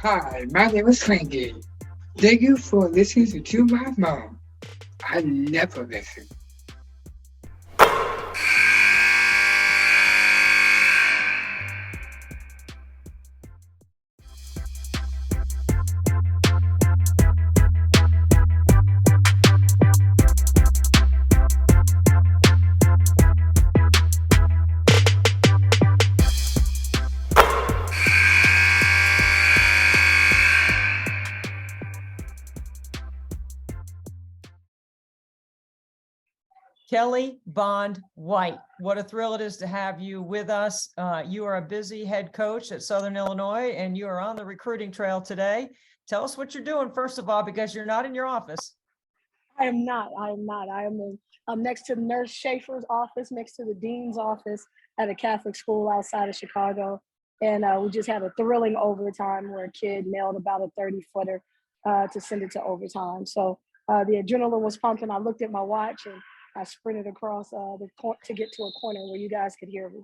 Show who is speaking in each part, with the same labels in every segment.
Speaker 1: Hi, my name is Frankie. Thank you for listening to my mom. I never listen.
Speaker 2: Kelly Bond White, what a thrill it is to have you with us. You are a busy head coach at Southern Illinois, and you are on the recruiting trail today. Tell us what you're doing, first of all, because you're not in your office.
Speaker 3: I am not. I'm next to Nurse Schaefer's office, next to the dean's office at a Catholic school outside of Chicago. And we just had a thrilling overtime where a kid nailed about a 30-footer to send it to overtime. So the adrenaline was pumping. I looked at my watch and I sprinted across the court to get to a corner where you guys could hear me.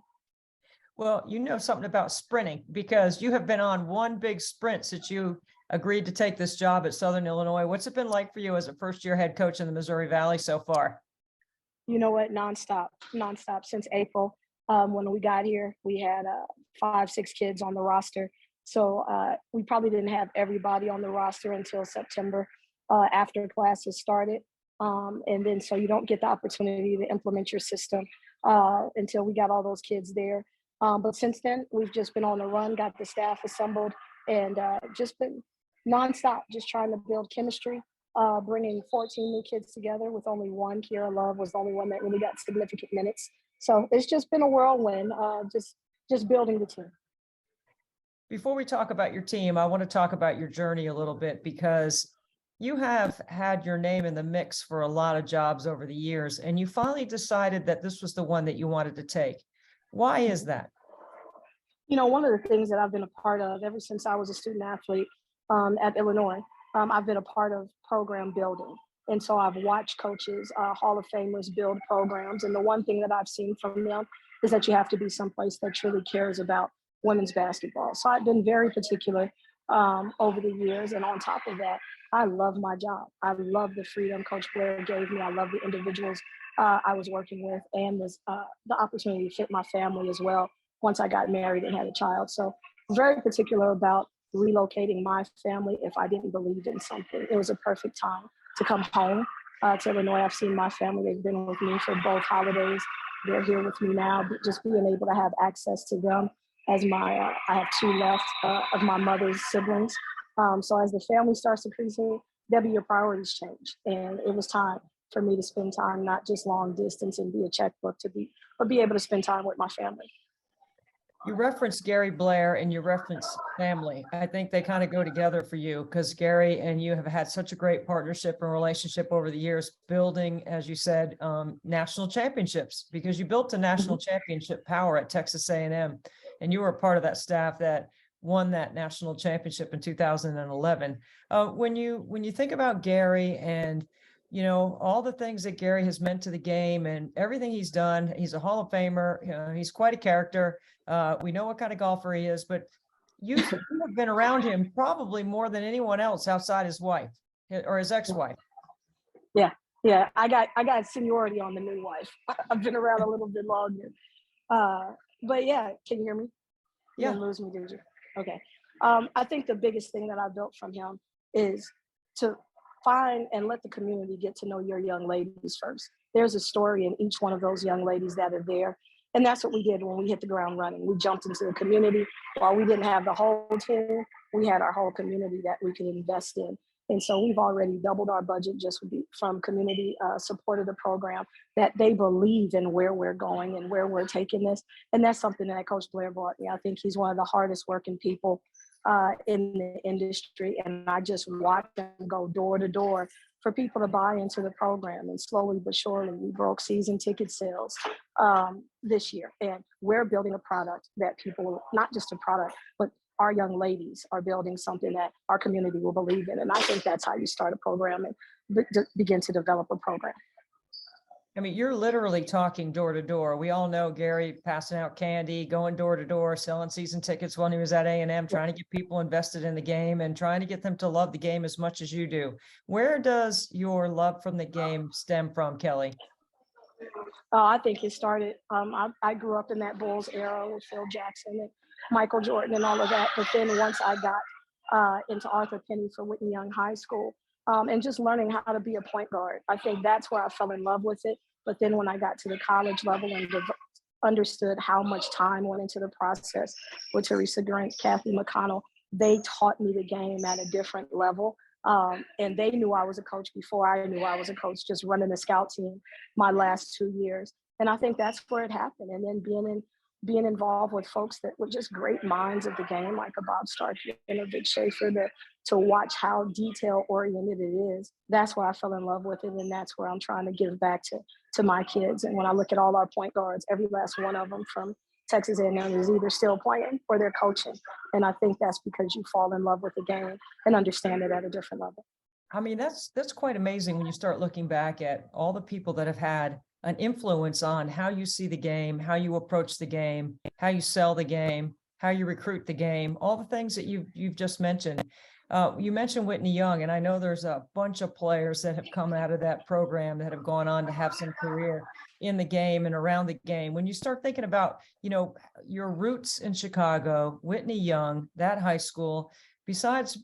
Speaker 2: Well, you know something about sprinting because you have been on one big sprint since you agreed to take this job at Southern Illinois. What's it been like for you as a first-year head coach in the Missouri Valley so far?
Speaker 3: You know what? Nonstop since April. When we got here, we had 5-6 kids on the roster. So we probably didn't have everybody on the roster until September after classes started. And then so you don't get the opportunity to implement your system until we got all those kids there. But since then, we've just been on the run, got the staff assembled, and just been nonstop, just trying to build chemistry, bringing 14 new kids together with only one. Kiera Love was the only one that really got significant minutes. So it's just been a whirlwind, just building the team.
Speaker 2: Before we talk about your team, I want to talk about your journey a little bit because you have had your name in the mix for a lot of jobs over the years, and you finally decided that this was the one that you wanted to take. Why is that?
Speaker 3: You know, one of the things that I've been a part of ever since I was a student athlete at Illinois, I've been a part of program building. And so I've watched coaches, Hall of Famers build programs. And the one thing that I've seen from them is that you have to be someplace that truly cares about women's basketball. So I've been very particular over the years. And on top of that, I love my job. I love the freedom Coach Blair gave me. I love the individuals I was working with and the opportunity to fit my family as well once I got married and had a child. So very particular about relocating my family if I didn't believe in something. It was a perfect time to come home to Illinois. I've seen my family. They've been with me for both holidays. They're here with me now, but just being able to have access to them as I have 2 left of my mother's siblings. So as the family starts increasing, Debbie, your priorities change. And it was time for me to spend time, not just long distance and be a checkbook but be able to spend time with my family.
Speaker 2: You referenced Gary Blair and you referenced family. I think they kind of go together for you because Gary and you have had such a great partnership and relationship over the years, building, as you said, national championships, because you built a national championship power at Texas A&M, and you were a part of that staff that won that national championship in 2011. When you think about Gary and all the things that Gary has meant to the game and everything he's done, he's a Hall of Famer. He's quite a character. We know what kind of golfer he is, but you have been around him probably more than anyone else outside his wife or his ex-wife.
Speaker 3: Yeah. I got seniority on the new wife. I've been around a little bit longer. But yeah, can you hear me? You didn't lose me, did you? Okay. I think the biggest thing that I built from him is to find and let the community get to know your young ladies first. There's a story in each one of those young ladies that are there. And that's what we did when we hit the ground running. We jumped into the community. While we didn't have the whole team, we had our whole community that we could invest in. And so we've already doubled our budget just from community support of the program, that they believe in where we're going and where we're taking this. And that's something that Coach Blair brought me. I think he's one of the hardest working people in the industry. And I just watch him go door to door for people to buy into the program. And slowly but surely, we broke season ticket sales this year. And we're building a product that people, not just a product, but our young ladies are building something that our community will believe in. And I think that's how you start a program and begin to develop a program.
Speaker 2: I mean, you're literally talking door to door. We all know Gary passing out candy, going door to door, selling season tickets when he was at A&M, trying to get people invested in the game and trying to get them to love the game as much as you do. Where does your love from the game stem from, Kelly?
Speaker 3: I think it started. I grew up in that Bulls era with Phil Jackson and Michael Jordan and all of that. But then once I got into Arthur Penny for Whitney Young High School, and just learning how to be a point guard, I think that's where I fell in love with it. But then when I got to the college level and understood how much time went into the process with Teresa Grant, Kathy McConnell, they taught me the game at a different level. And they knew I was a coach before I knew I was a coach, just running the scout team my last 2 years. And I think that's where it happened. And then being involved with folks that were just great minds of the game, like a Bob Stark and a Vic Schaefer, to watch how detail oriented it is. That's where I fell in love with it. And that's where I'm trying to give back to my kids. And when I look at all our point guards, every last one of them from Texas A&M is either still playing or they're coaching. And I think that's because you fall in love with the game and understand it at a different level.
Speaker 2: I mean, that's quite amazing when you start looking back at all the people that have had an influence on how you see the game, how you approach the game, how you sell the game, how you recruit the game, all the things that you've just mentioned. You mentioned Whitney Young, and I know there's a bunch of players that have come out of that program that have gone on to have some career in the game and around the game. When you start thinking about, your roots in Chicago, Whitney Young, that high school, besides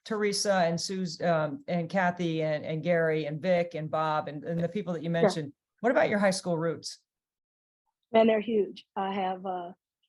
Speaker 2: Teresa and Suze and Kathy and Gary and Vic and Bob and the people that you mentioned, what about your high school roots?
Speaker 3: Man, they're huge. I have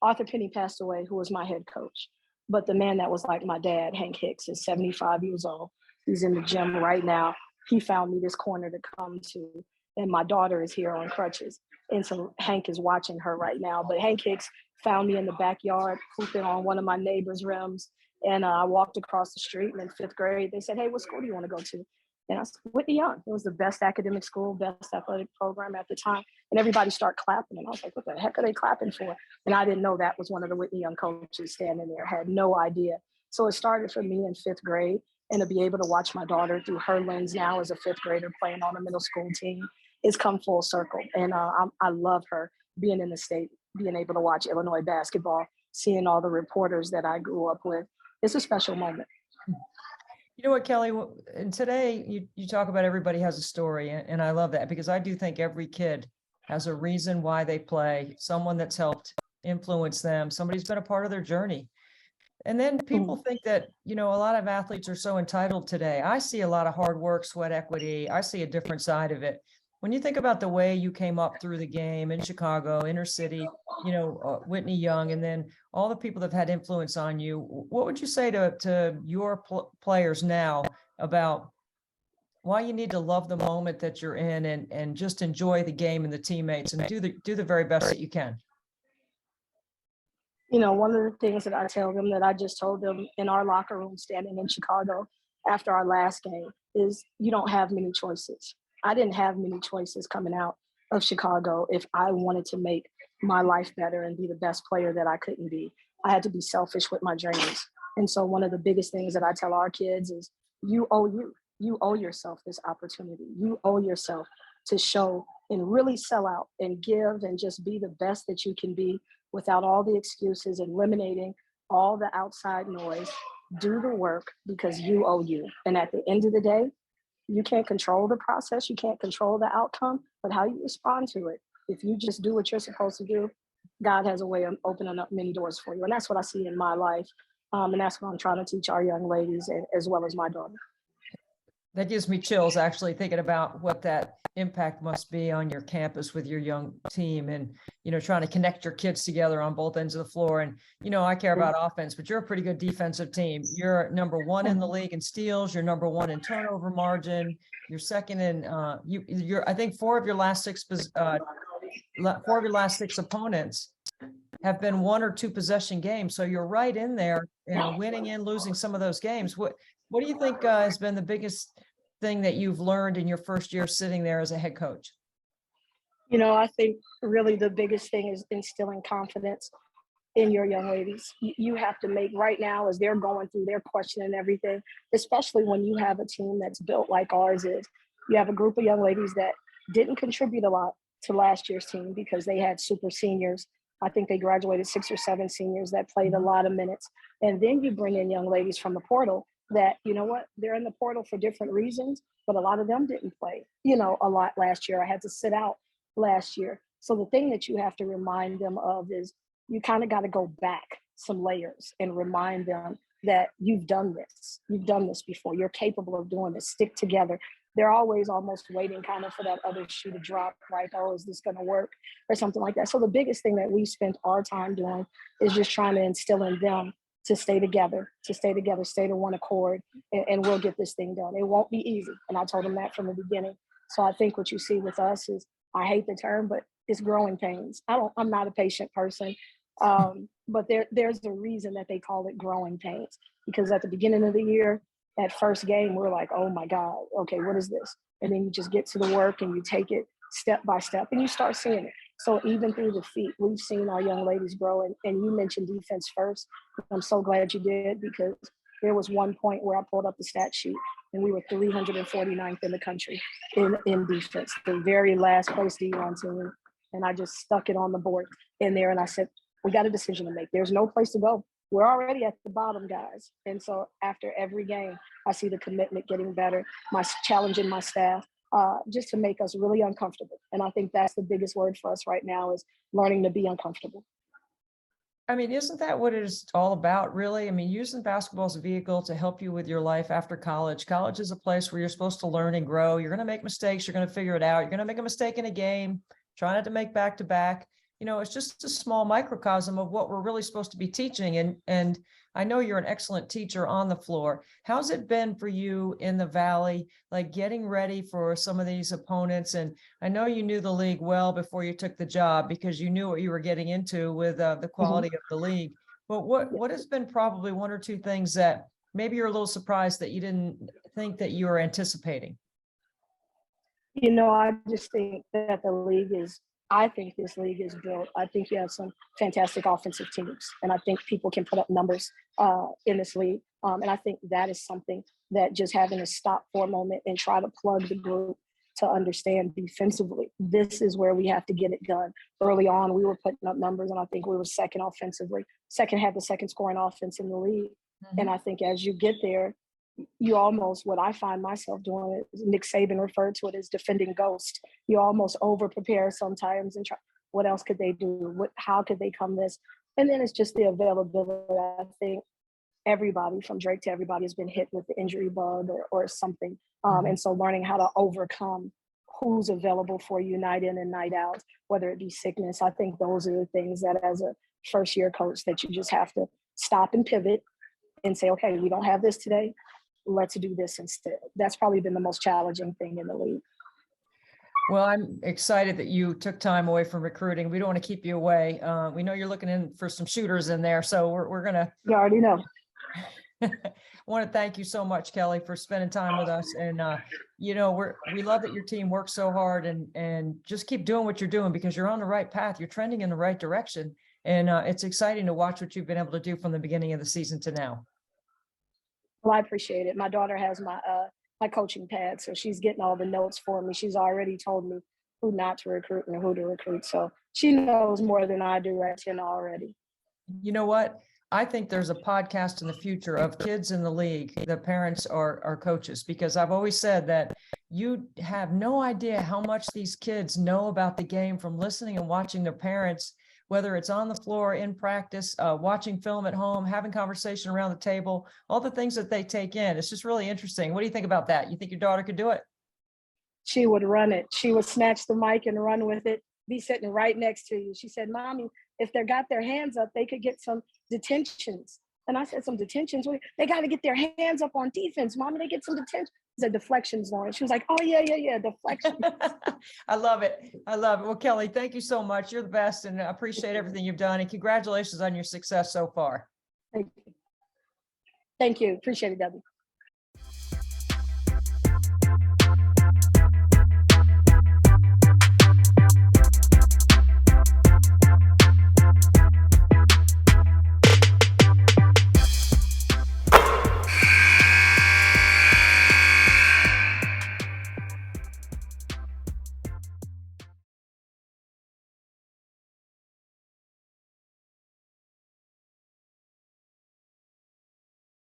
Speaker 3: Arthur Penny passed away, who was my head coach. But the man that was like my dad, Hank Hicks, is 75 years old. He's in the gym right now. He found me this corner to come to. And my daughter is here on crutches. And so Hank is watching her right now. But Hank Hicks found me in the backyard, hooping on one of my neighbor's rims. And I walked across the street, and in 5th grade, they said, "Hey, what school do you want to go to?" And I said, "Whitney Young." It was the best academic school, best athletic program at the time. And everybody started clapping. And I was like, what the heck are they clapping for? And I didn't know that was one of the Whitney Young coaches standing there. Had no idea. So it started for me in 5th grade. And to be able to watch my daughter through her lens now as a 5th grader playing on a middle school team, it's come full circle. And I love her being in the state, being able to watch Illinois basketball, seeing all the reporters that I grew up with. It's a special moment.
Speaker 2: You know what, Kelly, and today you talk about everybody has a story, and I love that because I do think every kid has a reason why they play, someone that's helped influence them, somebody's been a part of their journey. And then people think that, a lot of athletes are so entitled today. I see a lot of hard work, sweat equity. I see a different side of it. When you think about the way you came up through the game in Chicago, inner city, Whitney Young, and then all the people that have had influence on you, what would you say to your players now about why you need to love the moment that you're in and just enjoy the game and the teammates and do the very best that you can?
Speaker 3: One of the things that I tell them that I just told them in our locker room standing in Chicago after our last game is you don't have many choices. I didn't have many choices coming out of Chicago. If I wanted to make my life better and be the best player that I couldn't be, I had to be selfish with my dreams. And so one of the biggest things that I tell our kids is you owe yourself this opportunity. You owe yourself to show and really sell out and give and just be the best that you can be without all the excuses, eliminating all the outside noise. Do the work because you owe you. And at the end of the day, you can't control the process. You can't control the outcome, but how you respond to it. If you just do what you're supposed to do, God has a way of opening up many doors for you. And that's what I see in my life. And that's what I'm trying to teach our young ladies as well as my daughter.
Speaker 2: That gives me chills actually thinking about what that impact must be on your campus with your young team and, trying to connect your kids together on both ends of the floor. And, I care about offense, but you're a pretty good defensive team. You're number 1 in the league in steals. You're number 1 in turnover margin. You're second in, you're, I think 4 of your last 6 opponents have been 1 or 2 possession games. So you're right in there, winning and losing some of those games. What do you think has been the biggest thing that you've learned in your first year sitting there as a head coach?
Speaker 3: I think really the biggest thing is instilling confidence in your young ladies. You have to make right now as they're going through, they're questioning everything, especially when you have a team that's built like ours is. You have a group of young ladies that didn't contribute a lot to last year's team because they had super seniors. I think they graduated 6 or 7 seniors that played a lot of minutes. And then you bring in young ladies from the portal that, you know what, they're in the portal for different reasons, but a lot of them didn't play, a lot last year. I had to sit out last year. So the thing that you have to remind them of is you kind of got to go back some layers and remind them that you've done this. You've done this before. You're capable of doing this. Stick together. They're always almost waiting kind of for that other shoe to drop, right? Oh, is this going to work or something like that? So the biggest thing that we spent our time doing is just trying to instill in them to stay together, stay to one accord, and we'll get this thing done. It won't be easy. And I told them that from the beginning. So I think what you see with us is, I hate the term, but it's growing pains. I'm not a patient person. But there's a reason that they call it growing pains, because at the beginning of the year, that first game, we're like, oh my God, okay, what is this? And then you just get to the work and you take it step by step and you start seeing it. So even through the feet, we've seen our young ladies grow. And you mentioned defense first. I'm so glad you did, because there was one point where I pulled up the stat sheet and we were 349th in the country in defense, the very last place D1 team. And I just stuck it on the board in there and I said, we got a decision to make. There's no place to go. We're already at the bottom, guys. And so after every game, I see the commitment getting better, challenging my staff, just to make us really uncomfortable. And I think that's the biggest word for us right now, is learning to be uncomfortable.
Speaker 2: I mean, isn't that what it's all about, really? I mean, using basketball as a vehicle to help you with your life after college. College is a place where you're supposed to learn and grow. You're going to make mistakes. You're going to figure it out. You're going to make a mistake in a game. Try not to make back-to-back. It's just a small microcosm of what we're really supposed to be teaching. And I know you're an excellent teacher on the floor. How's it been for you in the Valley, like getting ready for some of these opponents? And I know you knew the league well before you took the job, because you knew what you were getting into with the quality of the league. But what has been probably 1 or 2 things that maybe you're a little surprised that you didn't think that you were anticipating?
Speaker 3: I just think that I think this league is built. I think you have some fantastic offensive teams, and I think people can put up numbers in this league. And I think that is something that just having to stop for a moment and try to plug the group to understand defensively. This is where we have to get it done. Early on, we were putting up numbers, and I think we were second offensively. Had the second scoring offense in the league. Mm-hmm. And I think as you get there, you almost, what I find myself doing, is Nick Saban referred to it as defending ghost. You almost over prepare sometimes and try, what else could they do? How could they come this? And then it's just the availability. I think everybody from Drake to everybody has been hit with the injury bug or something. And so learning how to overcome who's available for you night in and night out, whether it be sickness. I think those are the things that as a first year coach that you just have to stop and pivot and say, okay, we don't have this today. Let's do this instead. That's probably been the most challenging thing in the league.
Speaker 2: Well, I'm excited that you took time away from recruiting. We don't want to keep you away. We know you're looking in for some shooters in there, so we're going to.
Speaker 3: You already know.
Speaker 2: I want to thank you so much, Kelly, for spending time with us. And, we love that your team works so hard and just keep doing what you're doing, because you're on the right path. You're trending in the right direction. And it's exciting to watch what you've been able to do from the beginning of the season to now.
Speaker 3: Well, I appreciate it. My daughter has my coaching pad, so she's getting all the notes for me. She's already told me who not to recruit and who to recruit. So she knows more than I do at 10 already.
Speaker 2: You know what? I think there's a podcast in the future of kids in the league. The parents are coaches, because I've always said that you have no idea how much these kids know about the game from listening and watching their parents, whether it's on the floor, in practice, watching film at home, having conversation around the table, all the things that they take in. It's just really interesting. What do you think about that? You think your daughter could do it?
Speaker 3: She would run it. She would snatch the mic and run with it, be sitting right next to you. She said, Mommy, if they got their hands up, they could get some detentions. And I said, some detentions? They got to get their hands up on defense. Mommy, they get some detentions. I said, deflections, Lauren. She was like, oh, yeah, deflections.
Speaker 2: I love it. Well, Kelly, thank you so much. You're the best, and I appreciate everything you've done. And congratulations on your success so far.
Speaker 3: Thank you. Appreciate it, Debbie.